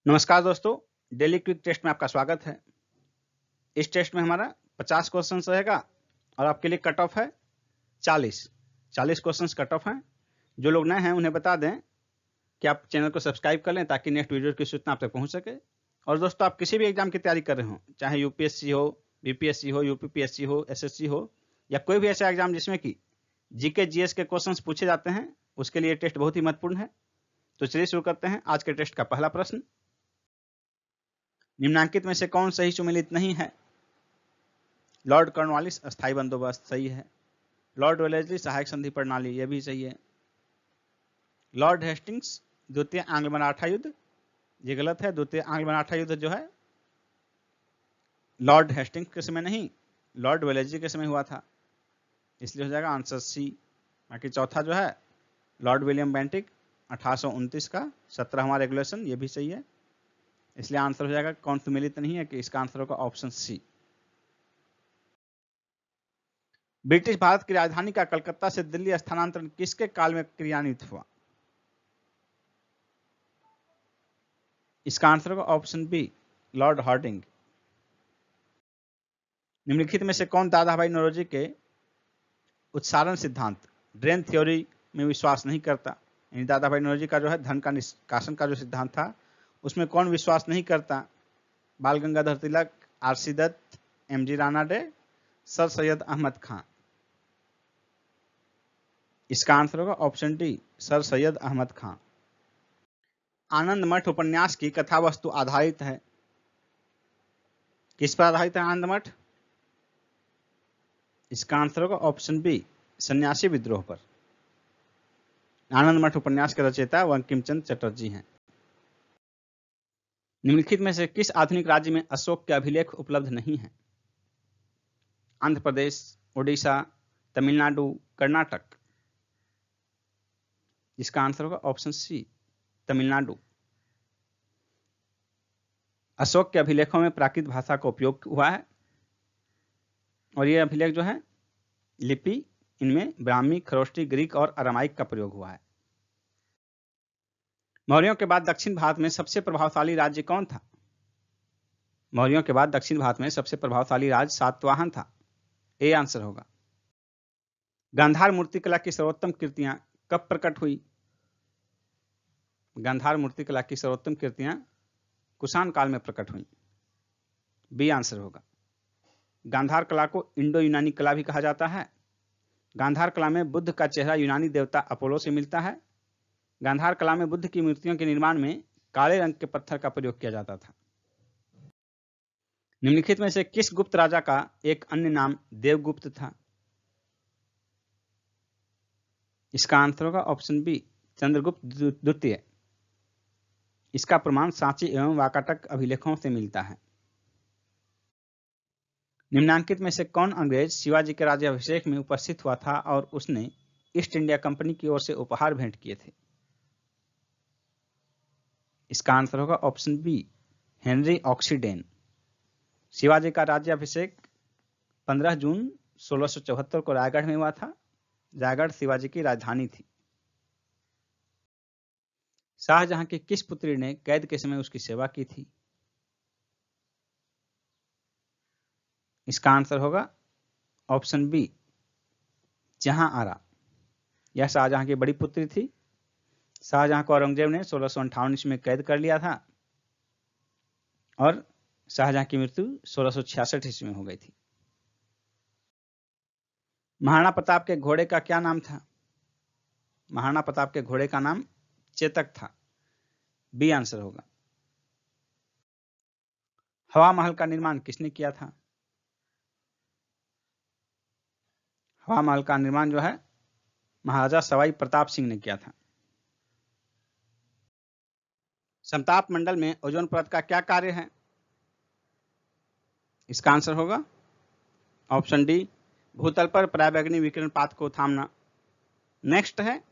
नमस्कार दोस्तों, daily quick test में आपका स्वागत है। इस टेस्ट में हमारा 50 क्वेश्चंस रहेगा और आपके लिए कट ऑफ है 40 क्वेश्चंस कट ऑफ हैं। जो लोग नए हैं उन्हें बता दें कि आप चैनल को सब्सक्राइब कर लें ताकि नेक्स्ट वीडियो की सूचना आप तक पहुंच सके। और दोस्तों, आप किसी भी एग्जाम की तैयारी कर रहे हो, चाहे यूपीएससी हो, बीपीएससी हो, यूपीपीएससी हो, एसएससी हो या कोई भी ऐसा एग्जाम जिसमें कि जीके जीएस के क्वेश्चन पूछे जाते हैं, उसके लिए टेस्ट बहुत ही महत्वपूर्ण है। तो चलिए शुरू करते हैं आज के टेस्ट का पहला प्रश्न। निम्नांकित में से कौन सही सुमेलित नहीं है? लॉर्ड कॉर्नवालिस अस्थायी बंदोबस्त सही है। लॉर्ड वेलेस्ली सहायक संधि प्रणाली, यह भी सही है। लॉर्ड हेस्टिंग्स द्वितीय आंग्ल मराठा युद्ध, ये गलत है। द्वितीय आंग्ल मराठा युद्ध जो है लॉर्ड हेस्टिंग्स के समय नहीं, लॉर्ड वेलेस्ली के समय हुआ था, इसलिए हो जाएगा आंसर सी। बाकी चौथा जो है लॉर्ड विलियम बेंटिक 1829 का 17वां रेगुलेशन, ये भी सही है, इसलिए आंसर हो जाएगा कौन सुमेलित नहीं है कि इसका आंसर होगा ऑप्शन सी। ब्रिटिश भारत की राजधानी का कलकत्ता से दिल्ली स्थानांतरण किसके काल में क्रियान्वित हुआ? इसका आंसर होगा ऑप्शन बी, लॉर्ड हार्डिंग। निम्नलिखित में से कौन दादाभाई नौरोजी के उत्सारण सिद्धांत ड्रेन थ्योरी में विश्वास नहीं करता? यानी दादाभाई नौरोजी का जो है धन का निष्कासन का जो सिद्धांत था, उसमें कौन विश्वास नहीं करता? Bal Gangadhar Tilak, R C Dutt, M G Ranade, sir Syed Ahmad Khan. इसका आंसर होगा option D, sir Syed Ahmad Khan. Anand Math उपन्यास की कथा वस्तु आधारित है, किस पर आधारित है आनंद मठ? इसका आंसर होगा ऑप्शन बी, सन्यासी विद्रोह पर। आनंद मठ उपन्यास के रचयिता बंकिम चंद्र चटर्जी हैं। निम्नलिखित में से किस आधुनिक राज्य में अशोक के अभिलेख उपलब्ध नहीं है? आंध्र प्रदेश, ओडिशा, तमिलनाडु, कर्नाटक। इसका आंसर होगा ऑप्शन सी, तमिलनाडु। अशोक के अभिलेखों में प्राकृत भाषा का उपयोग हुआ है और ये अभिलेख जो है लिपि, इनमें ब्राह्मी, खरोष्टी, ग्रीक और अरामाइक का प्रयोग हुआ है। मौर्यों के बाद दक्षिण भारत में सबसे प्रभावशाली राज्य कौन था? मौर्यों के बाद दक्षिण भारत में सबसे प्रभावशाली राज्य सातवाहन था, ए आंसर होगा। गांधार मूर्तिकला की सर्वोत्तम कृतियां कब प्रकट हुई? गांधार मूर्तिकला की सर्वोत्तम कृतियां कुषाण काल में प्रकट हुई, बी आंसर होगा। गांधार कला को इंडो यूनानी कला भी कहा जाता है। गांधार कला में बुद्ध का चेहरा यूनानी देवता अपोलो से मिलता है। गांधार कला में बुद्ध की मूर्तियों के निर्माण में काले रंग के पत्थर का प्रयोग किया जाता था। निम्नलिखित में से किस गुप्त राजा का एक अन्य नाम देवगुप्त था? इसका आंसर होगा ऑप्शन बी, चंद्रगुप्त द्वितीय। इसका प्रमाण सांची एवं वाकाटक अभिलेखों से मिलता है। निम्नांकित में से कौन अंग्रेज शिवाजी के राज्याभिषेक में उपस्थित हुआ था और उसने ईस्ट इंडिया कंपनी की ओर से उपहार भेंट किए थे? इसका आंसर होगा ऑप्शन बी, हेनरी ऑक्सीडेन। शिवाजी का राज्याभिषेक 15 जून 1674 को रायगढ़ में हुआ था। रायगढ़ शिवाजी की राजधानी थी। शाहजहां की किस पुत्री ने कैद के समय उसकी सेवा की थी? इसका आंसर होगा ऑप्शन बी, जहां आरा। यह शाहजहां की बड़ी पुत्री थी। शाहजहां को औरंगजेब ने 1658 ईस्वी में कैद कर लिया था और शाहजहां की मृत्यु 1666 ईस्वी में हो गई थी। महाराणा प्रताप के घोड़े का क्या नाम था? महाराणा प्रताप के घोड़े का नाम चेतक था, बी आंसर होगा। हवा महल का निर्माण किसने किया था? हवा महल का निर्माण जो है महाराजा सवाई प्रताप सिंह ने किया था। समताप मंडल में ओजोन परत का क्या कार्य है? इसका आंसर होगा ऑप्शन डी, भूतल पर पराबैंगनी विकिरण पाथ को थामना। नेक्स्ट है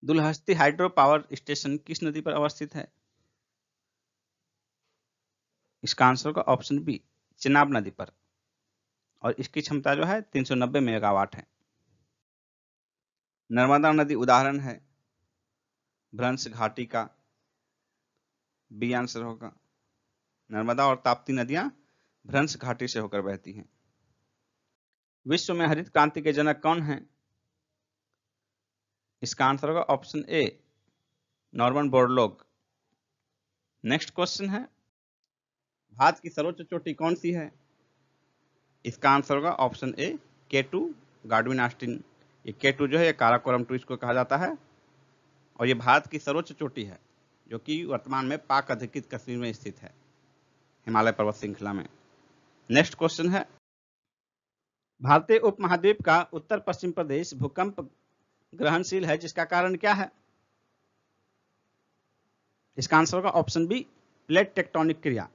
दुलहस्ती हाइड्रो पावर स्टेशन किस नदी पर अवस्थित है? इसका आंसर होगा ऑप्शन बी, चेनाब नदी पर और इसकी क्षमता जो है 390 मेगावाट है। नर्मदा नदी उदाहरण है भ्रंश घाटी का। बी आंसर होगा। नर्मदा और ताप्ती नदियां भ्रंश घाटी से होकर बहती हैं। विश्व में हरित क्रांति के जनक कौन हैं? इसका आंसर होगा option A, Norman Borlaug. Next question है, भारत की सर्वोच्च चोटी कौन सी है? इसका आंसर होगा option A, K2 Godwin Austin. ये K2 जो है, ये काराकोरम 2 इसको कहा जाता है और ये भारत की सर्वोच्च चोटी है जो कि वर्तमान में पाक अधिकृत कश्मीर में स्थित है, हिमालय पर्वत श्रृंखला में। नेक्स्ट क्वेश्चन है, भारतीय उपमहाद्वीप का उत्तर पश्चिम प्रदेश भूकंप ग्रहणशील है, जिसका कारण क्या है? इसका आंसर होगा ऑप्शन बी, प्लेट टेक्टोनिक क्रिया।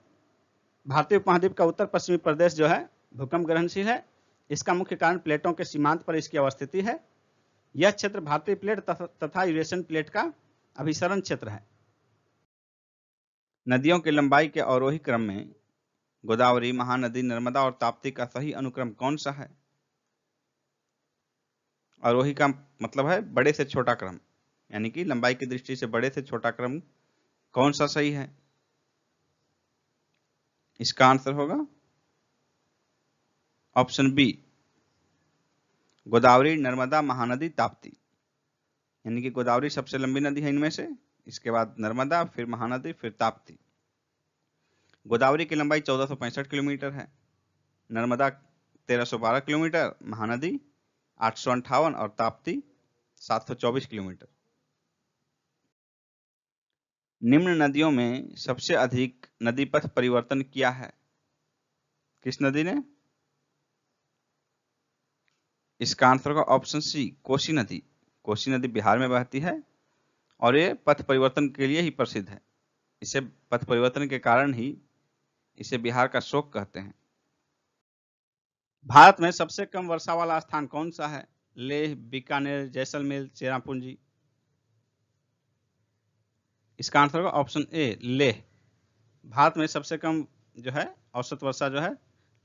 भारतीय उपमहाद्वीप का उत्तर पश्चिमी प्रदेश जो है भूकंप ग्रहणशील है। इसका मुख्य कारण प्लेटों के सीमांत पर इसकी अवस्थिति है। यह क्षेत्र भारतीय प्लेट तथा यूरेशियन प्लेट का अभिसरण क्षेत्र है। नदियों की लंबाई के अवरोही क्रम में गोदावरी, महानदी, नर्मदा और ताप्ती का सही अनुक्रम कौन सा है? अवरोही का मतलब है बड़े से छोटा क्रम, यानी कि लंबाई की दृष्टि से बड़े से छोटा क्रम कौन सा सही है? इसका आंसर होगा ऑप्शन बी, गोदावरी, नर्मदा, महानदी, ताप्ती। यानी कि गोदावरी सबसे लंबी नदी है इनमें से, इसके बाद नर्मदा, फिर महानदी, फिर ताप्ती। गोदावरी की लंबाई 1465 किलोमीटर है, नर्मदा 1312 किलोमीटर, महानदी 858 और ताप्ती 724 किलोमीटर। निम्न नदियों में सबसे अधिक नदी पथ परिवर्तन किया है, किस नदी ने? इसका आंसर होगा ऑप्शन सी, कोसी नदी। कोसी नदी बिहार में बहती है और ये पथ परिवर्तन के लिए ही प्रसिद्ध है। इसे पथ परिवर्तन के कारण ही इसे बिहार का शोक कहते हैं। भारत में सबसे कम वर्षा वाला स्थान कौन सा है? लेह, बीकानेर, जैसलमेर, चेरापूंजी। इसका आंसर होगा ऑप्शन ए, लेह। भारत में सबसे कम जो है औसत वर्षा जो है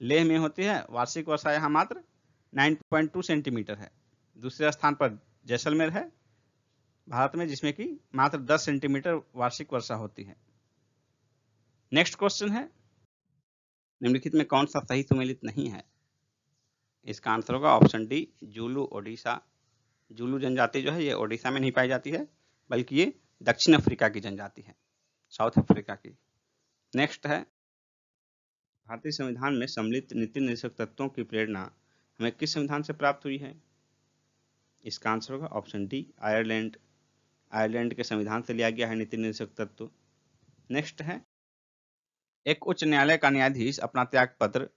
लेह में होती है। वार्षिक वर्षा यहाँ मात्र 9.2 सेंटीमीटर है। दूसरे स्थान पर जैसलमेर है भारत में, जिसमें कि मात्र 10 सेंटीमीटर वार्षिक वर्षा होती है। नेक्स्ट क्वेश्चन है, निम्नलिखित में कौन सा सही सुमेलित नहीं है? इसका आंसर होगा ऑप्शन डी, जुलू, ओडिशा। जुलू जनजाति जो है ये ओडिशा में नहीं पाई जाती है, बल्कि ये दक्षिण अफ्रीका की जनजाति है, साउथ अफ्रीका की। नेक्स्ट है, भारतीय संविधान में सम्मिलित नीति निर्देशक तत्वों की प्रेरणा हमें किस संविधान से प्राप्त हुई है? इसका आंसर होगा ऑप्शन डी, आयरलैंड। आयरलैंड के संविधान से लिया गया है नीति निर्देशक तत्व। नेक्स्ट है, एक उच्च न्यायालय का न्यायाधीश अपना त्याग पत्र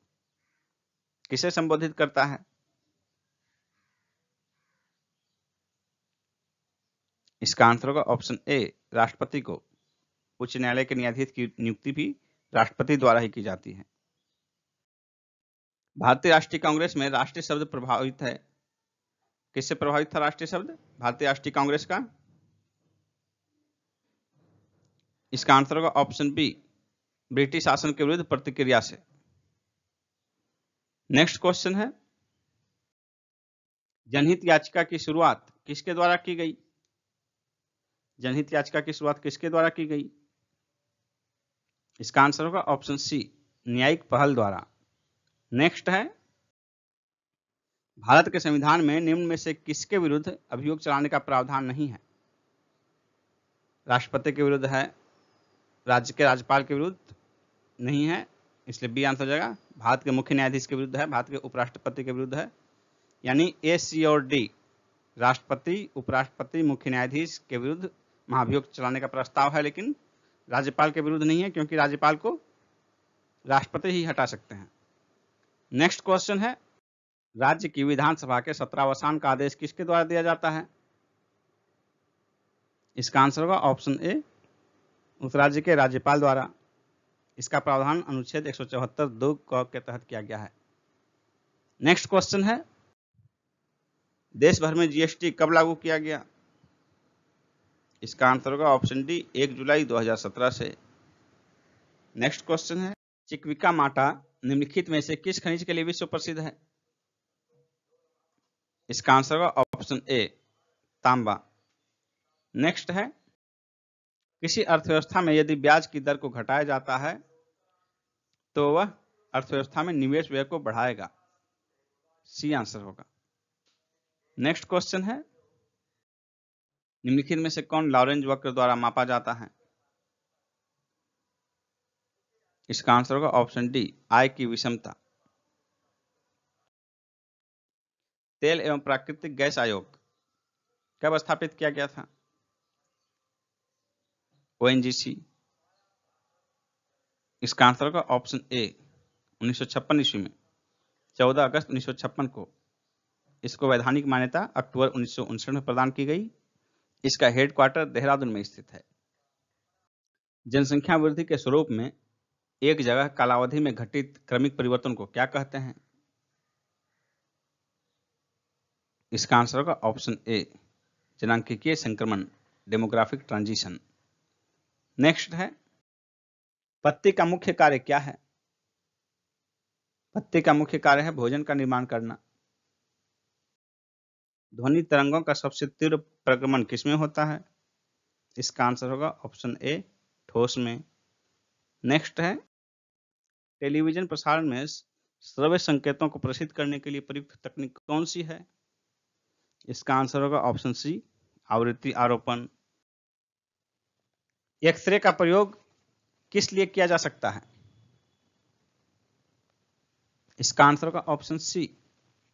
किसे संबोधित करता है? इसका आंसर होगा ऑप्शन ए, राष्ट्रपति को। उच्च न्यायालय के न्यायाधीश की नियुक्ति भी राष्ट्रपति द्वारा ही की जाती है। भारतीय राष्ट्रीय कांग्रेस में राष्ट्रीय शब्द प्रभावित है, किससे प्रभावित था राष्ट्रीय शब्द भारतीय राष्ट्रीय कांग्रेस का? इसका आंसर होगा ऑप्शन बी, ब्रिटिश शासन के विरुद्ध प्रतिक्रिया से। नेक्स्ट क्वेश्चन है, जनहित याचिका की शुरुआत किसके द्वारा की गई? जनहित याचिका की शुरुआत किसके द्वारा की गई? इसका आंसर होगा ऑप्शन सी, न्यायिक पहल द्वारा। नेक्स्ट है, भारत के संविधान में निम्न में से किसके विरुद्ध अभियोग चलाने का प्रावधान नहीं है? राष्ट्रपति के विरुद्ध है, राज्य के राज्यपाल के विरुद्ध नहीं है, इसलिए बी आंसर हो जाएगा। भारत के मुख्य न्यायाधीश के विरुद्ध है, भारत के उपराष्ट्रपति के विरुद्ध है, यानी ए, सी और डी, राष्ट्रपति, उपराष्ट्रपति, मुख्य न्यायाधीश के विरुद्ध महाभियोग चलाने का प्रस्ताव है, लेकिन राज्यपाल के विरुद्ध नहीं है, क्योंकि राज्यपाल को राष्ट्रपति ही हटा सकते हैं। नेक्स्ट क्वेश्चन है, राज्य की विधानसभा के सत्रावसान का आदेश किसके द्वारा दिया जाता है? इसका आंसर होगा ऑप्शन ए, उस राज्य के राज्यपाल द्वारा। इसका प्रावधान अनुच्छेद 174(2) के तहत किया गया है। नेक्स्ट क्वेश्चन है, देश भर में जीएसटी कब लागू किया गया? इसका आंसर होगा ऑप्शन डी, 1 जुलाई 2017 से। नेक्स्ट क्वेश्चन है, चिक्विकामाटा निम्नलिखित में से किस खनिज के लिए विश्व प्रसिद्ध है? इसका आंसर होगा ऑप्शन ए, तांबा। नेक्स्ट है, किसी अर्थव्यवस्था में यदि ब्याज की दर को घटाया जाता है तो वह अर्थव्यवस्था में निवेश व्यय को बढ़ाएगा। सी आंसर होगा। नेक्स्ट क्वेश्चन है, निम्नलिखित में से कौन लॉरेंज वक्र द्वारा मापा जाता है? इसका आंसर होगा ऑप्शन डी, आय की विषमता। तेल एवं प्राकृतिक गैस आयोग कब स्थापित किया गया था? ओएनजीसी। इसका आंसर होगा ऑप्शन ए, 1956 ईस्वी में, 14 अगस्त 1956 को इसको वैधानिक मान्यता अक्टूबर 1959 में प्रदान की गई। इसका हेडक्वार्टर देहरादून में स्थित है। जनसंख्या वृद्धि के स्वरूप में एक जगह कालावधि में घटित क्रमिक परिवर्तन को क्या कहते हैं? इसका आंसर होगा ऑप्शन ए, जनांकीय संक्रमण, डेमोग्राफिक ट्रांजिशन। नेक्स्ट है, पत्ती का मुख्य कार्य क्या है? पत्ती का मुख्य कार्य है भोजन का निर्माण करना। ध्वनि तरंगों का सबसे तीव्र प्रगमन किसमें होता है? इसका आंसर होगा ऑप्शन ए, ठोस में। नेक्स्ट है, टेलीविजन प्रसारण में श्रव्य संकेतों को प्रसारित करने के लिए प्रयुक्त तकनीक कौन सी है? इसका आंसर होगा ऑप्शन सी, आवृत्ति आरोपण। एक्सरे का प्रयोग किस लिए किया जा सकता है? इसका आंसर होगा ऑप्शन सी,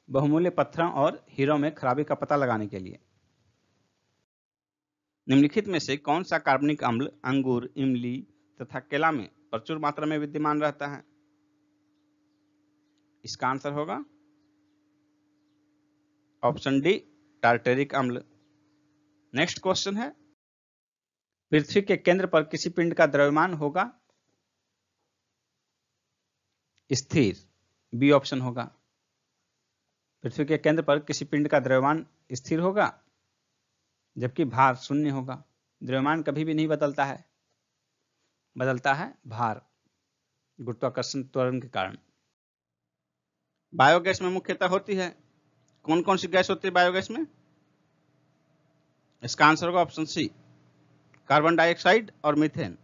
बहुमूल्य पत्थरों और हीरों में खराबी का पता लगाने के लिए। निम्नलिखित में से कौन सा कार्बनिक अम्ल अंगूर, इमली तथा केला में प्रचुर मात्रा में विद्यमान रहता है? इसका आंसर होगा ऑप्शन डी, टार्टेरिक अम्ल। नेक्स्ट क्वेश्चन है, पृथ्वी के केंद्र पर किसी पिंड का द्रव्यमान होगा स्थिर। बी ऑप्शन होगा। पृथ्वी के केंद्र पर किसी पिंड का द्रव्यमान स्थिर होगा जबकि भार शून्य होगा। द्रव्यमान कभी भी नहीं बदलता है, बदलता है भार, गुरुत्वाकर्षण त्वरण के कारण। बायोगैस में मुख्यतः होती है, कौन कौन सी गैस होती है बायोगैस में? इसका आंसर होगा ऑप्शन सी, कार्बन डाइऑक्साइड और मीथेन।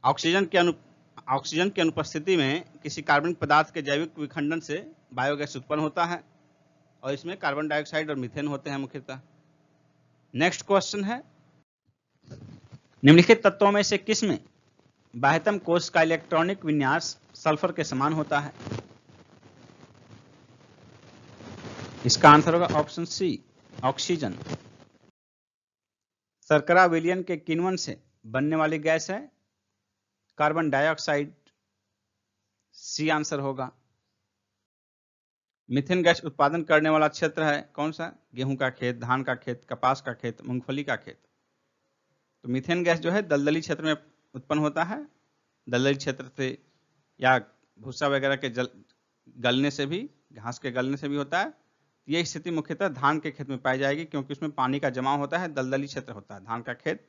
ऑक्सीजन की अनुपस्थिति में किसी कार्बनिक पदार्थ के जैविक विखंडन से बायोगैस उत्पन्न होता है और इसमें कार्बन डाइऑक्साइड और मीथेन होते हैं मुख्यतः। नेक्स्ट क्वेश्चन है, निम्नलिखित तत्वों में से किसमें बाह्यतम कोश का इलेक्ट्रॉनिक विन्यास सल्फर के समान होता है? इसका आंसर होगा ऑप्शन सी, ऑक्सीजन। शर्करा विलयन के किण्वन से बनने वाली गैस है कार्बन डाइऑक्साइड। सी आंसर होगा। मीथेन गैस उत्पादन करने वाला क्षेत्र है कौन सा? गेहूं का खेत, धान का खेत, कपास का खेत, मूंगफली का खेत। तो मीथेन गैस जो है दलदली क्षेत्र में उत्पन्न होता है। दलदली क्षेत्र से या भूसा वगैरह के गलने से भी, घास के गलने से भी होता है। यह स्थिति मुख्यतः धान के खेत में पाई जाएगी क्योंकि उसमें पानी का जमाव होता है, दलदली क्षेत्र होता है धान का खेत,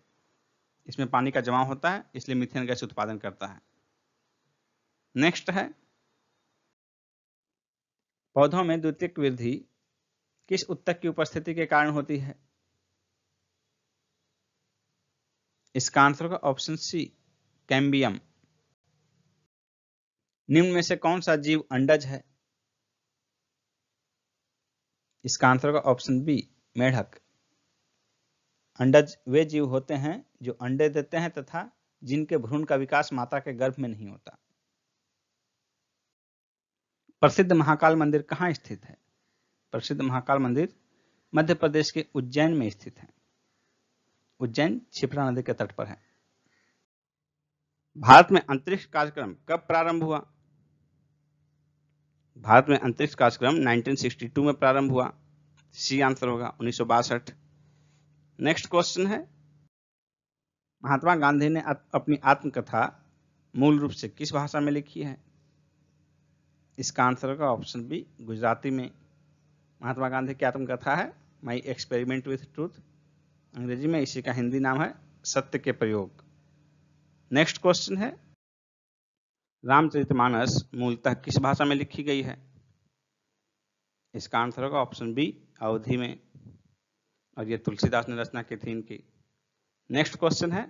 इसमें पानी का जमाव होता है, इसलिए मीथेन गैस उत्पादन करता है। नेक्स्ट है, पौधों में द्वितीयक वृद्धि किस उत्तक की उपस्थिति के कारण होती है? इसका आंसर होगा ऑप्शन सी, कैम्बियम। निम्न में से कौन सा जीव अंडज है? इसका आंसर होगा ऑप्शन बी, मेढक। अंडज वे जीव होते हैं जो अंडे देते हैं तथा जिनके भ्रूण का विकास माता के गर्भ में नहीं होता। प्रसिद्ध महाकाल मंदिर कहाँ स्थित है? प्रसिद्ध महाकाल मंदिर मध्य प्रदेश के उज्जैन में स्थित है। उज्जैन क्षिप्रा नदी के तट पर है। भारत में अंतरिक्ष कार्यक्रम कब प्रारंभ हुआ? भारत में अंतरिक्ष कार्यक्रम 1962 में प्रारंभ हुआ। सी आंसर होगा 1962। नेक्स्ट क्वेश्चन है, महात्मा गांधी ने अपनी आत्मकथा मूल रूप से किस भाषा में लिखी है? इसका आंसर होगा ऑप्शन बी, गुजराती में। महात्मा गांधी की आत्मकथा है माई एक्सपेरिमेंट विथ ट्रूथ, अंग्रेजी में इसी का हिंदी नाम है सत्य के प्रयोग। नेक्स्ट क्वेश्चन है, रामचरितमानस मूलतः किस भाषा में लिखी गई है? इसका आंसर होगा ऑप्शन बी, अवधी में, और ये तुलसीदास ने रचना की थी इनकी। नेक्स्ट क्वेश्चन है